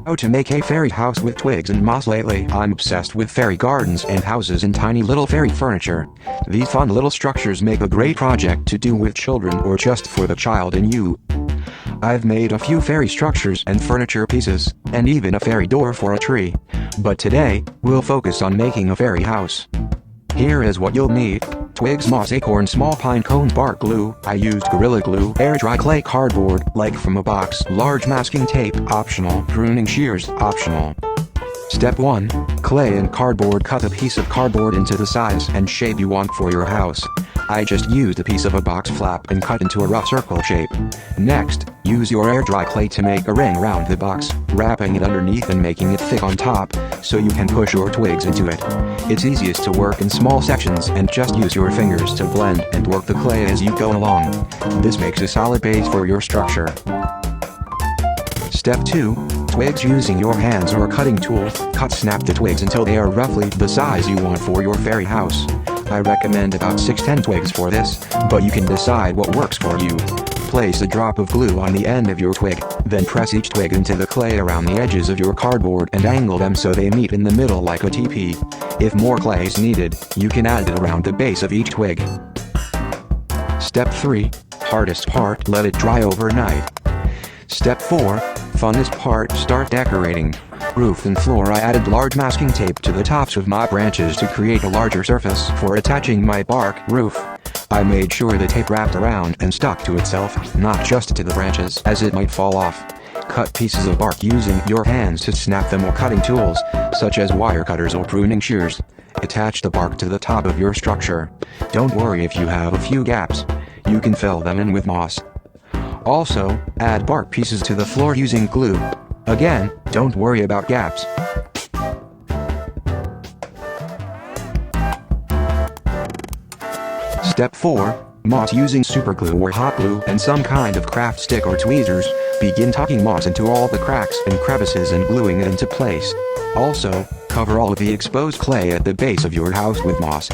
How to make a fairy house with twigs and moss. Lately, I'm obsessed with fairy gardens and houses and tiny little fairy furniture. These fun little structures make a great project to do with children or just for the child in you. I've made a few fairy structures and furniture pieces, and even a fairy door for a tree. But today, we'll focus on making a fairy house. Here is what you'll need. Twigs, moss, acorn, small pine cone, bark glue. I used Gorilla Glue, air dry clay cardboard, like from a box, large masking tape, optional, pruning shears, optional. Step 1. Clay and cardboard. Cut a piece of cardboard into the size and shape you want for your house. I just used a piece of a box flap and cut into a rough circle shape. Next, use your air dry clay to make a ring around the box, wrapping it underneath and making it thick on top, so you can push your twigs into it. It's easiest to work in small sections and just use your fingers to blend and work the clay as you go along. This makes a solid base for your structure. Step 2. Twigs. Using your hands or cutting tool, snap the twigs until they are roughly the size you want for your fairy house. I recommend about 6-10 twigs for this, but you can decide what works for you. Place a drop of glue on the end of your twig, then press each twig into the clay around the edges of your cardboard and angle them so they meet in the middle like a teepee. If more clay is needed, you can add it around the base of each twig. Step 3. Hardest part. Let it dry overnight. Step 4. Funnest part. Start decorating. Roof and floor. I added large masking tape to the tops of my branches to create a larger surface for attaching my bark roof. I made sure the tape wrapped around and stuck to itself, not just to the branches, as it might fall off. Cut pieces of bark using your hands to snap them or cutting tools, such as wire cutters or pruning shears. Attach the bark to the top of your structure. Don't worry if you have a few gaps. You can fill them in with moss. Also, add bark pieces to the floor using glue. Again, don't worry about gaps. Step 4. Moss. Using superglue or hot glue and some kind of craft stick or tweezers, begin tucking moss into all the cracks and crevices and gluing it into place. Also, cover all of the exposed clay at the base of your house with moss.